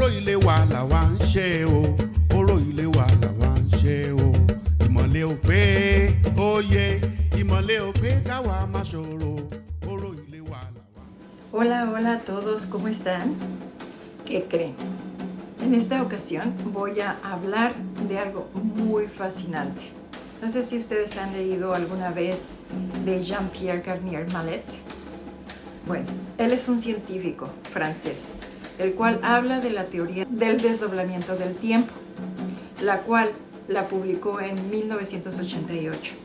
oró ilé wa làwa ń ṣe o, oró ilé wa làwa ń ṣe o. Ìmọ̀lẹ̀ ò pé óyè, ìmọ̀lẹ̀ ò pé káwa má ṣòro, oró ilé wa làwa. Hola, hola a todos, ¿cómo están? ¿Qué creen? En esta ocasión voy a hablar de algo muy fascinante. No sé si ustedes han leído alguna vez de Jean-Pierre Garnier Mallet. Bueno, él es un científico francés, el cual habla de la teoría del desdoblamiento del tiempo, la cual la publicó en 1988.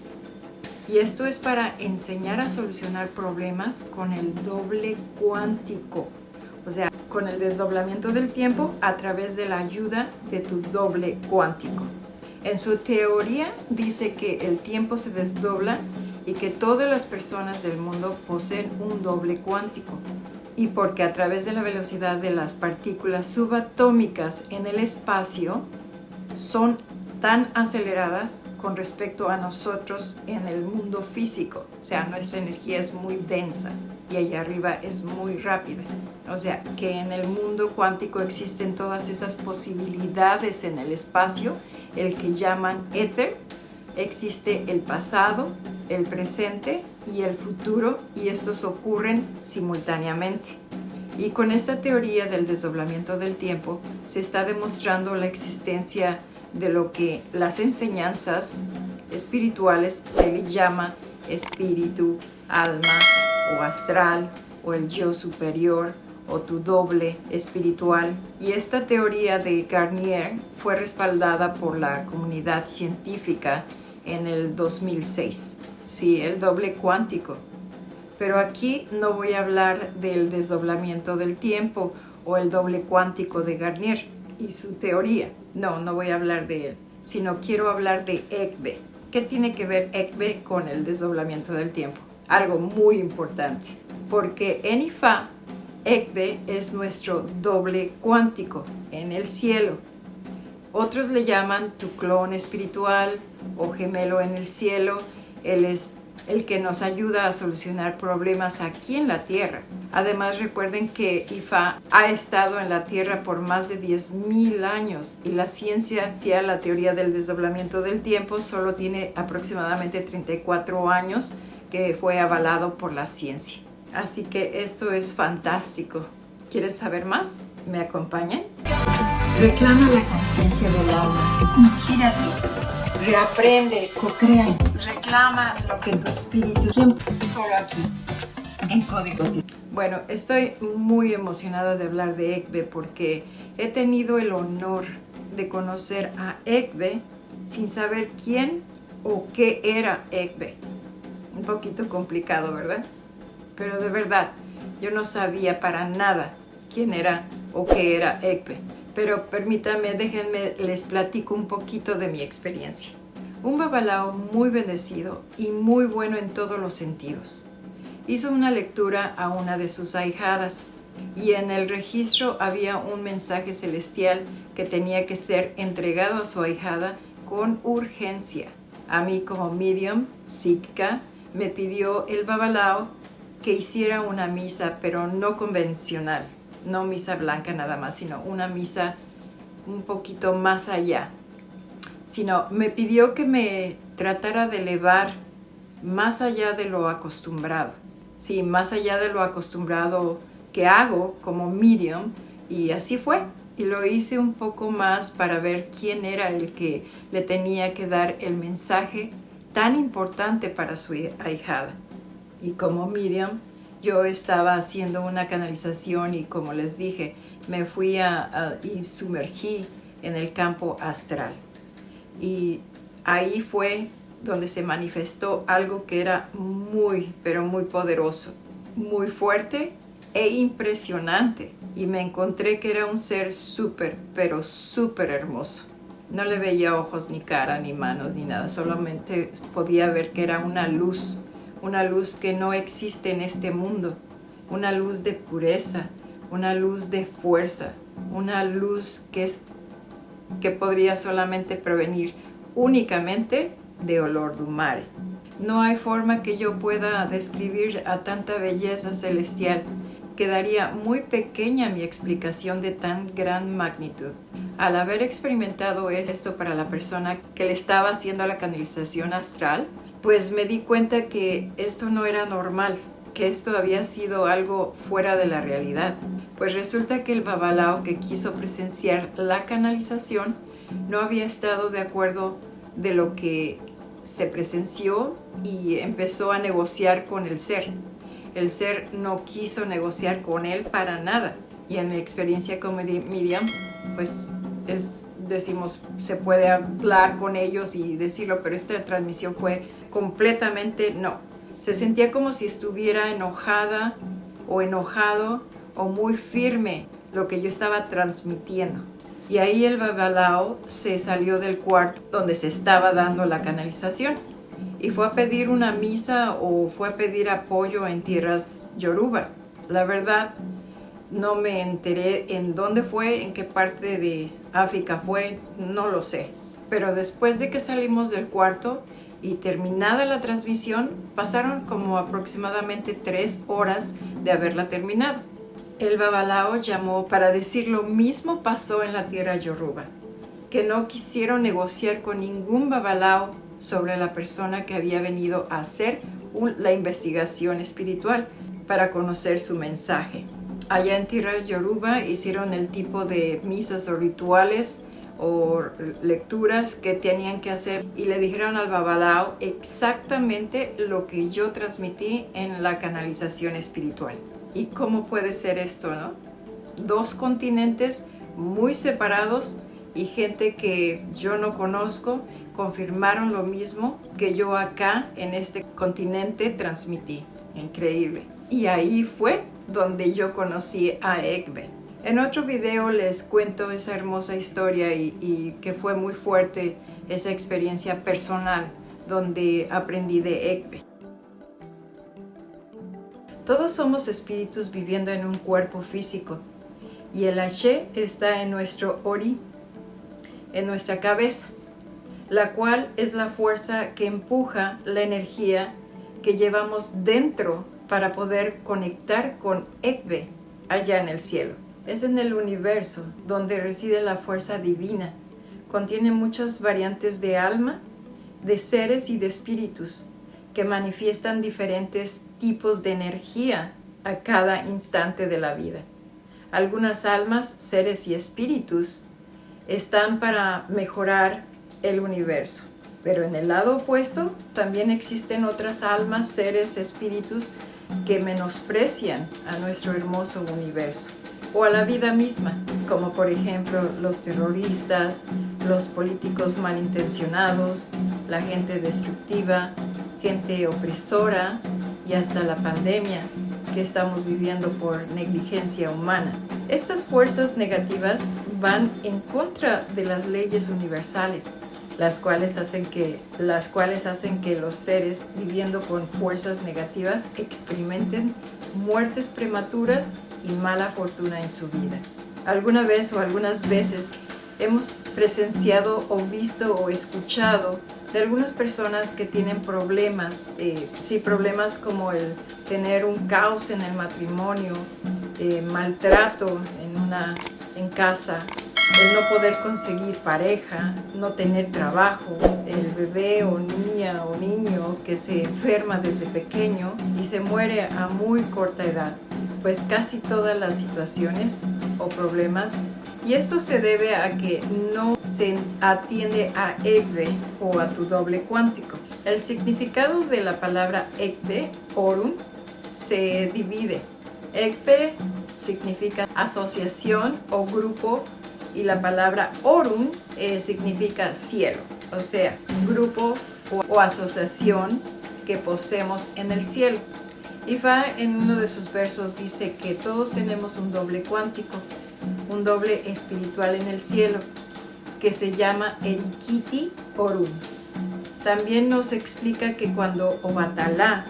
Y esto es para enseñar a solucionar problemas con el doble cuántico, o sea, con el desdoblamiento del tiempo a través de la ayuda de tu doble cuántico. En su teoría dice que el tiempo se desdobla y que todas las personas del mundo poseen un doble cuántico, y porque a través de la velocidad de las partículas subatómicas en el espacio son tan aceleradas con respecto a nosotros en el mundo físico. O sea, nuestra energía es muy densa y allá arriba es muy rápida. O sea, que en el mundo cuántico existen todas esas posibilidades en el espacio, el que llaman éter. Existe el pasado, el presente y el futuro, y estos ocurren simultáneamente. Y con esta teoría del desdoblamiento del tiempo se está demostrando la existencia de lo que las enseñanzas espirituales se le llama espíritu, alma o astral, o el yo superior, o tu doble espiritual. Y esta teoría de Garnier fue respaldada por la comunidad científica en el 2006. Sí, el doble cuántico. Pero aquí no voy a hablar del desdoblamiento del tiempo o el doble cuántico de Garnier y su teoría. No voy a hablar de él, sino quiero hablar de Ekbe. ¿Qué tiene que ver Ekbe con el desdoblamiento del tiempo? Algo muy importante, porque en Ifá, Ekbe es nuestro doble cuántico en el cielo. Otros le llaman tu clon espiritual o gemelo en el cielo. Él es el que nos ayuda a solucionar problemas aquí en la Tierra. Además, recuerden que Ifá ha estado en la Tierra por más de 10,000 años y la ciencia, la teoría del desdoblamiento del tiempo, solo tiene aproximadamente 34 años que fue avalado por la ciencia. Así que esto es fantástico. ¿Quieres saber más? ¿Me acompañan? Reclama la conciencia del alma. Inspírate. Reaprende, co-crea, reclama lo que tu espíritu siempre, solo aquí, en Código Psi. Bueno, estoy muy emocionada de hablar de Ekbe porque he tenido el honor de conocer a Ekbe sin saber quién o qué era Ekbe. Un poquito complicado, ¿verdad? Pero de verdad, yo no sabía para nada quién era o qué era Ekbe. Pero permítanme, déjenme, les platico un poquito de mi experiencia. Un babalao muy bendecido y muy bueno en todos los sentidos. Hizo una lectura a una de sus ahijadas y en el registro había un mensaje celestial que tenía que ser entregado a su ahijada con urgencia. A mí como medium psíquica me pidió el babalao que hiciera una misa, pero no convencional. No misa blanca nada más, sino una misa un poquito más allá. Sino me pidió que me tratara de elevar más allá de lo acostumbrado. Sí, más allá de lo acostumbrado que hago como medium, y así fue. Y lo hice un poco más para ver quién era el que le tenía que dar el mensaje tan importante para su ahijada. Y como medium, yo estaba haciendo una canalización y, como les dije, me fui y sumergí en el campo astral. Y ahí fue donde se manifestó algo que era muy, pero muy poderoso, muy fuerte e impresionante. Y me encontré que era un ser súper, pero súper hermoso. No le veía ojos, ni cara, ni manos, ni nada. Solamente podía ver que era una luz que no existe en este mundo, una luz de pureza, una luz de fuerza, una luz que podría solamente provenir únicamente de Olor du Mare. No hay forma que yo pueda describir a tanta belleza celestial, quedaría muy pequeña mi explicación de tan gran magnitud. Al haber experimentado esto para la persona que le estaba haciendo la canalización astral, pues me di cuenta que esto no era normal, que esto había sido algo fuera de la realidad. Pues resulta que el babalao que quiso presenciar la canalización no había estado de acuerdo de lo que se presenció y empezó a negociar con el ser. El ser no quiso negociar con él para nada. Y en mi experiencia como medium, pues decimos, se puede hablar con ellos y decirlo, pero esta transmisión fue completamente no. Se sentía como si estuviera enojada o enojado o muy firme lo que yo estaba transmitiendo. Y ahí el babalao se salió del cuarto donde se estaba dando la canalización y fue a pedir una misa o fue a pedir apoyo en tierras yoruba. La verdad, no me enteré en dónde fue, en qué parte de África fue, no lo sé. Pero después de que salimos del cuarto y terminada la transmisión, pasaron como aproximadamente 3 horas de haberla terminado. El babalao llamó para decir lo mismo pasó en la tierra yoruba, que no quisieron negociar con ningún babalao sobre la persona que había venido a hacer la investigación espiritual para conocer su mensaje. Allá en tierra yoruba hicieron el tipo de misas o rituales o lecturas que tenían que hacer y le dijeron al babalao exactamente lo que yo transmití en la canalización espiritual. ¿Y cómo puede ser esto, no? 2 continentes muy separados y gente que yo no conozco confirmaron lo mismo que yo acá en este continente transmití. Increíble. Y ahí fue donde yo conocí a Egbe. En otro video les cuento esa hermosa historia y que fue muy fuerte esa experiencia personal donde aprendí de Egbe. Todos somos espíritus viviendo en un cuerpo físico y el H está en nuestro Ori, en nuestra cabeza, la cual es la fuerza que empuja la energía que llevamos dentro para poder conectar con Egbe allá en el cielo. Es en el universo donde reside la fuerza divina. Contiene muchas variantes de alma, de seres y de espíritus que manifiestan diferentes tipos de energía a cada instante de la vida. Algunas almas, seres y espíritus están para mejorar el universo, pero en el lado opuesto también existen otras almas, seres, espíritus que menosprecian a nuestro hermoso universo o a la vida misma, como por ejemplo los terroristas, los políticos malintencionados, la gente destructiva, gente opresora y hasta la pandemia que estamos viviendo por negligencia humana. Estas fuerzas negativas van en contra de las leyes universales, las cuales hacen que los seres viviendo con fuerzas negativas experimenten muertes prematuras y mala fortuna en su vida. Alguna vez o algunas veces hemos presenciado o visto o escuchado de algunas personas que tienen problemas, problemas como el tener un caos en el matrimonio, maltrato en casa, el no poder conseguir pareja, no tener trabajo, el bebé o niña o niño que se enferma desde pequeño y se muere a muy corta edad. Pues casi todas las situaciones o problemas, y esto se debe a que no se atiende a Egbe o a tu doble cuántico. El significado de la palabra Egbe, Orun, se divide. Egbe significa asociación o grupo y la palabra Orun significa cielo, o sea, grupo o asociación que poseemos en el cielo. Ifa en uno de sus versos dice que todos tenemos un doble cuántico, un doble espiritual en el cielo, que se llama Erikiti Orun. También nos explica que cuando Obatalá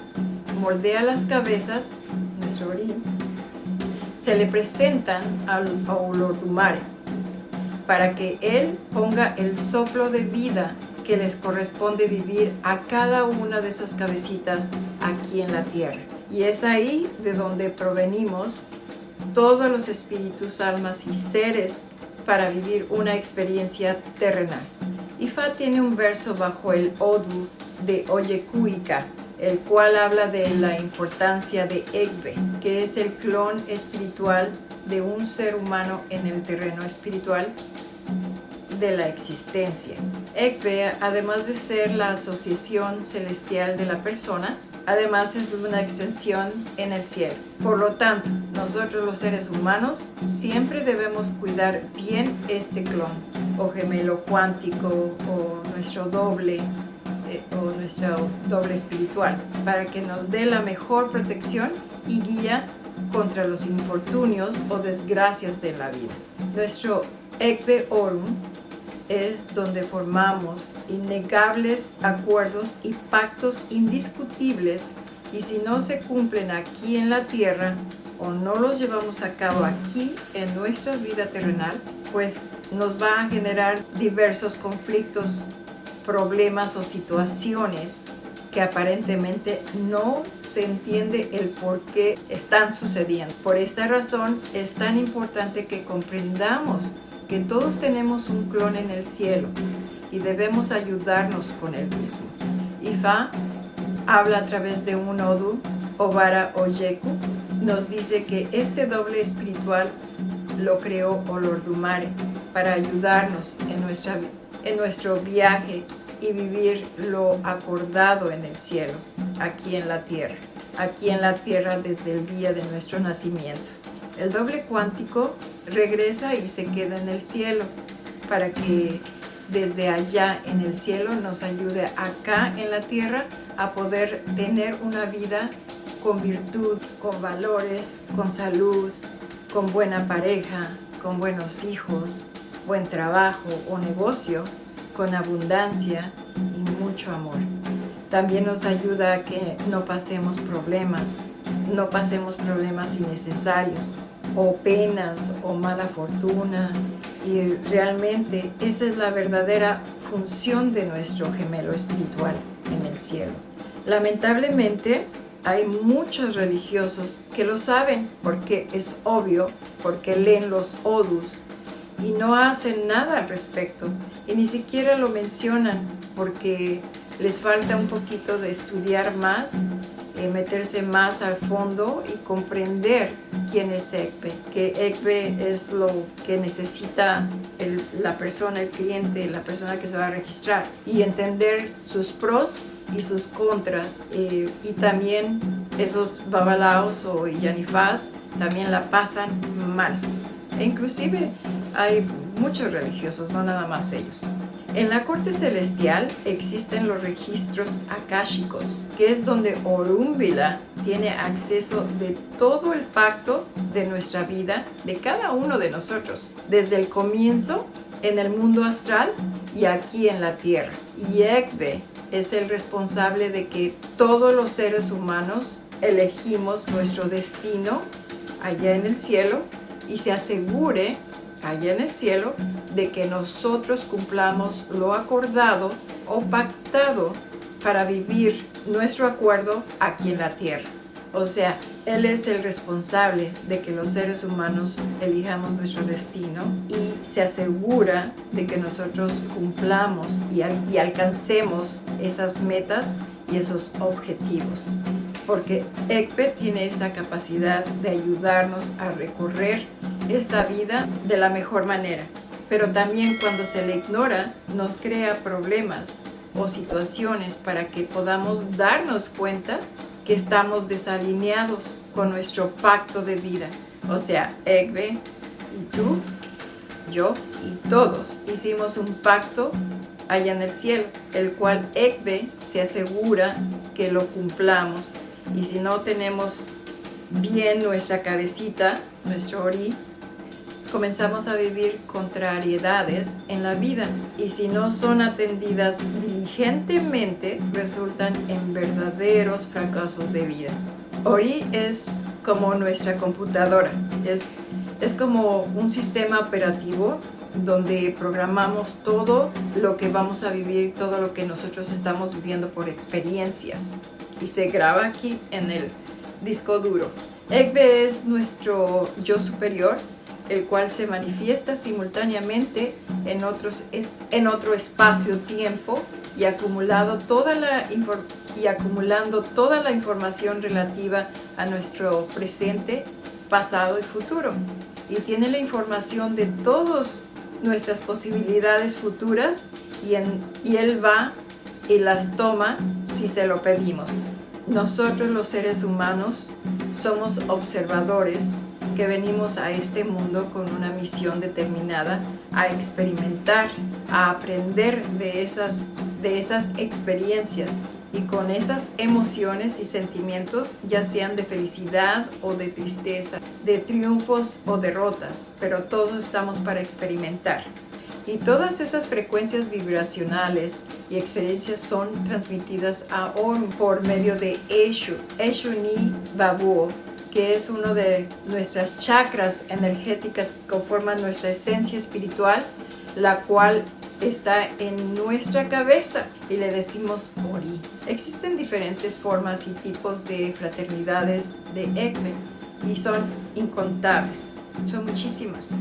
moldea las cabezas, nuestro orín, se le presentan al Olodumare para que él ponga el soplo de vida que les corresponde vivir a cada una de esas cabecitas aquí en la tierra. Y es ahí de donde provenimos todos los espíritus, almas y seres para vivir una experiencia terrenal. Ifá tiene un verso bajo el Odu de Oyekuika, el cual habla de la importancia de Egbe, que es el clon espiritual de un ser humano en el terreno espiritual de la existencia. Egbe, además de ser la asociación celestial de la persona, además es una extensión en el cielo. Por lo tanto, nosotros los seres humanos siempre debemos cuidar bien este clon o gemelo cuántico o nuestro doble espiritual, para que nos dé la mejor protección y guía contra los infortunios o desgracias de la vida. Nuestro Egbe Orun es donde formamos innegables acuerdos y pactos indiscutibles, y si no se cumplen aquí en la tierra o no los llevamos a cabo aquí en nuestra vida terrenal, pues nos va a generar diversos conflictos, problemas o situaciones que aparentemente no se entiende el por qué están sucediendo. Por esta razón es tan importante que comprendamos que todos tenemos un clon en el cielo y debemos ayudarnos con él mismo. Ifá habla a través de un Odu, Obara Oyeku, nos dice que este doble espiritual lo creó Olordumare para ayudarnos en nuestro viaje y vivir lo acordado en el cielo, aquí en la tierra desde el día de nuestro nacimiento. El doble cuántico regresa y se queda en el cielo para que desde allá en el cielo nos ayude acá en la tierra a poder tener una vida con virtud, con valores, con salud, con buena pareja, con buenos hijos, buen trabajo o negocio, con abundancia y mucho amor. También nos ayuda a que no pasemos problemas innecesarios o penas o mala fortuna, y realmente esa es la verdadera función de nuestro gemelo espiritual en el cielo. Lamentablemente hay muchos religiosos que lo saben porque es obvio, porque leen los odus y no hacen nada al respecto y ni siquiera lo mencionan porque les falta un poquito de estudiar más, meterse más al fondo y comprender quién es Egbe, que Egbe es lo que necesita la persona, el cliente, la persona que se va a registrar, y entender sus pros y sus contras, y también esos babalaos o yanifás también la pasan mal. E inclusive hay muchos religiosos, no nada más ellos. En la corte celestial existen los registros akáshicos, que es donde Orunmila tiene acceso de todo el pacto de nuestra vida, de cada uno de nosotros, desde el comienzo en el mundo astral y aquí en la tierra. Y Egbe es el responsable de que todos los seres humanos elegimos nuestro destino allá en el cielo y se asegure allá en el cielo de que nosotros cumplamos lo acordado o pactado para vivir nuestro acuerdo aquí en la tierra. O sea, Él es el responsable de que los seres humanos elijamos nuestro destino y se asegura de que nosotros cumplamos y alcancemos esas metas y esos objetivos. Porque Egbe tiene esa capacidad de ayudarnos a recorrer esta vida de la mejor manera. Pero también cuando se le ignora, nos crea problemas o situaciones para que podamos darnos cuenta que estamos desalineados con nuestro pacto de vida. O sea, Egbe y tú, yo y todos hicimos un pacto allá en el cielo, el cual Egbe se asegura que lo cumplamos. Y si no tenemos bien nuestra cabecita, nuestro ori, comenzamos a vivir contrariedades en la vida, y si no son atendidas diligentemente, resultan en verdaderos fracasos de vida. Ori es como nuestra computadora, es como un sistema operativo donde programamos todo lo que vamos a vivir, todo lo que nosotros estamos viviendo por experiencias, y se graba aquí en el disco duro. Egbe es nuestro yo superior, el cual se manifiesta simultáneamente en otro espacio-tiempo y acumulando toda la información relativa a nuestro presente, pasado y futuro. Y tiene la información de todas nuestras posibilidades futuras y Él va y las toma si se lo pedimos. Nosotros los seres humanos somos observadores que venimos a este mundo con una misión determinada a experimentar, a aprender de esas experiencias y con esas emociones y sentimientos, ya sean de felicidad o de tristeza, de triunfos o derrotas, pero todos estamos para experimentar. Y todas esas frecuencias vibracionales y experiencias son transmitidas a Orun por medio de Eshu Ni Babuo, que es uno de nuestras chakras energéticas que conforman nuestra esencia espiritual, la cual está en nuestra cabeza y le decimos Ori. Existen diferentes formas y tipos de fraternidades de Egbe y son incontables, son muchísimas.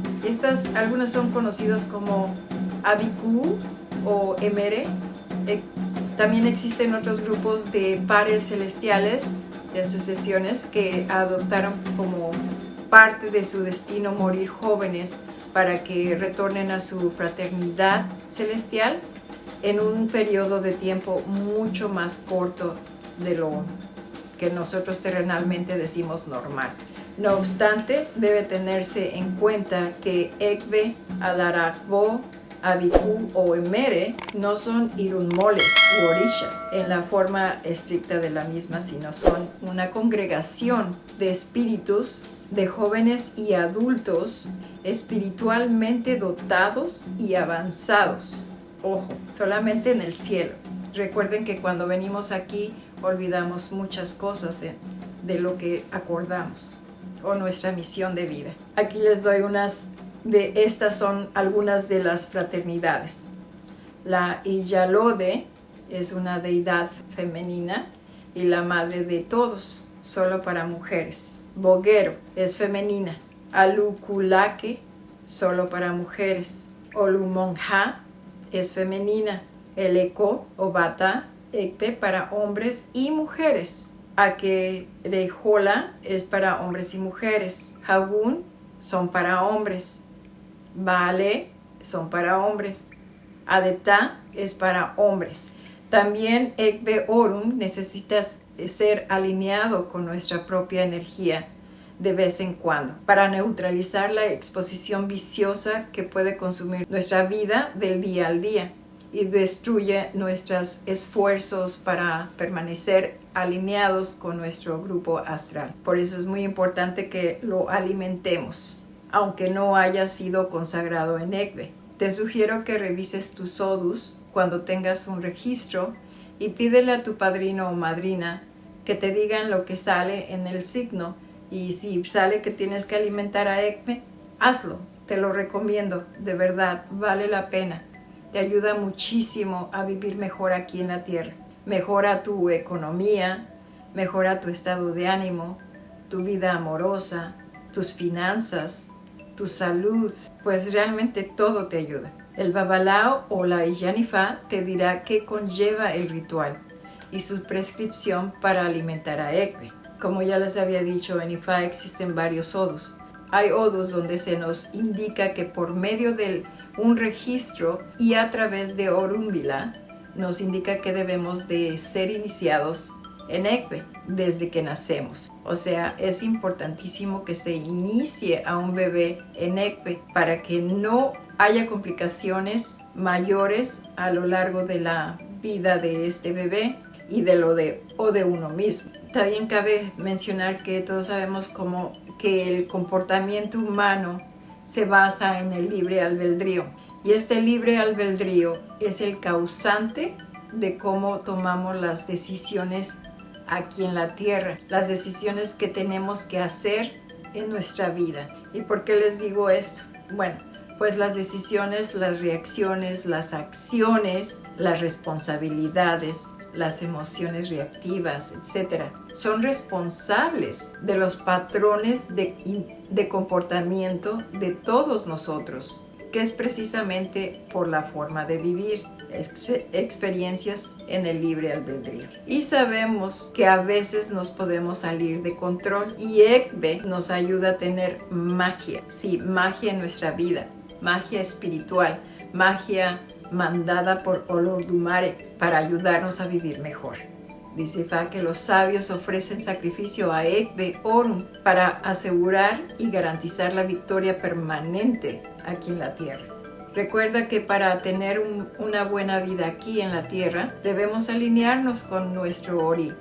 Algunas son conocidos como Abiku o Emere. También existen otros grupos de pares celestiales, de asociaciones que adoptaron como parte de su destino morir jóvenes para que retornen a su fraternidad celestial en un periodo de tiempo mucho más corto de lo que nosotros terrenalmente decimos normal. No obstante, debe tenerse en cuenta que Egbe, Alarakbo, Abiku o Emere no son irunmoles u orisha en la forma estricta de la misma, sino son una congregación de espíritus, de jóvenes y adultos espiritualmente dotados y avanzados. Ojo, solamente en el cielo. Recuerden que cuando venimos aquí olvidamos muchas cosas de lo que acordamos o nuestra misión de vida. Aquí les doy estas son algunas de las fraternidades. La Iyalode es una deidad femenina y la madre de todos, solo para mujeres. Boguero es femenina. Alukulake, solo para mujeres. Olumonja es femenina. Eleko o Bata, Ekpe para hombres y mujeres. Akerejola es para hombres y mujeres. Hagun son para hombres. Baale son para hombres. Adeta es para hombres. También Egbe Orun necesita ser alineado con nuestra propia energía de vez en cuando para neutralizar la exposición viciosa que puede consumir nuestra vida del día al día y destruye nuestros esfuerzos para permanecer alineados con nuestro grupo astral. Por eso es muy importante que lo alimentemos, aunque no haya sido consagrado en Egbe. Te sugiero que revises tus sodus cuando tengas un registro y pídele a tu padrino o madrina que te digan lo que sale en el signo, y si sale que tienes que alimentar a Egbe, hazlo, te lo recomiendo, de verdad, vale la pena. Te ayuda muchísimo a vivir mejor aquí en la tierra. Mejora tu economía, mejora tu estado de ánimo, tu vida amorosa, tus finanzas, tu salud, pues realmente todo te ayuda. El Babalao o la Iyanifa te dirá qué conlleva el ritual y su prescripción para alimentar a Egbe. Como ya les había dicho, en Ifa existen varios odus. Hay odus donde se nos indica que por medio de un registro y a través de Orunmila nos indica que debemos de ser iniciados en Egbe desde que nacemos. O sea, es importantísimo que se inicie a un bebé en Egbe para que no haya complicaciones mayores a lo largo de la vida de este bebé y de uno mismo. También cabe mencionar que todos sabemos que el comportamiento humano se basa en el libre albedrío. Y este libre albedrío es el causante de cómo tomamos las decisiones aquí en la tierra, las decisiones que tenemos que hacer en nuestra vida. ¿Y por qué les digo esto? Bueno, pues las decisiones, las reacciones, las acciones, las responsabilidades, las emociones reactivas, etc. Son responsables de los patrones de comportamiento de todos nosotros, que es precisamente por la forma de vivir, experiencias en el libre albedrío. Y sabemos que a veces nos podemos salir de control y ECBE nos ayuda a tener magia, sí, magia en nuestra vida, magia espiritual, magia mandada por Olodumare para ayudarnos a vivir mejor. Dice Fa que los sabios ofrecen sacrificio a ECBE Orum para asegurar y garantizar la victoria permanente aquí en la tierra. Recuerda que para tener una buena vida aquí en la tierra debemos alinearnos con nuestro Ori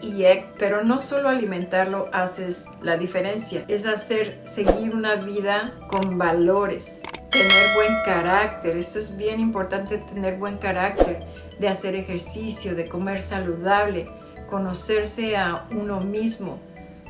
y Ek, pero no solo alimentarlo haces la diferencia, es seguir una vida con valores, tener buen carácter. Esto es bien importante, tener buen carácter, de hacer ejercicio, de comer saludable, conocerse a uno mismo,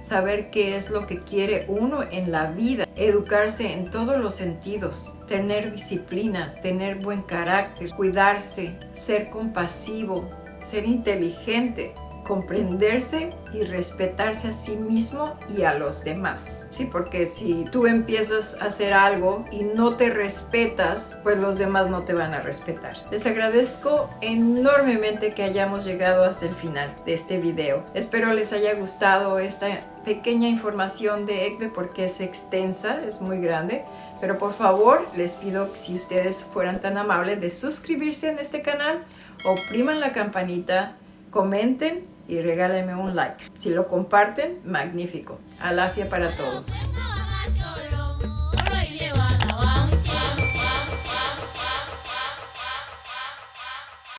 saber qué es lo que quiere uno en la vida, educarse en todos los sentidos, tener disciplina, tener buen carácter, cuidarse, ser compasivo, ser inteligente, comprenderse y respetarse a sí mismo y a los demás. Sí, porque si tú empiezas a hacer algo y no te respetas, pues los demás no te van a respetar. Les agradezco enormemente que hayamos llegado hasta el final de este video. Espero les haya gustado esta pequeña información de ECBE porque es extensa, es muy grande, pero por favor les pido que si ustedes fueran tan amables de suscribirse en este canal, opriman la campanita, comenten y regálenme un like. Si lo comparten, magnífico. Alafia para todos.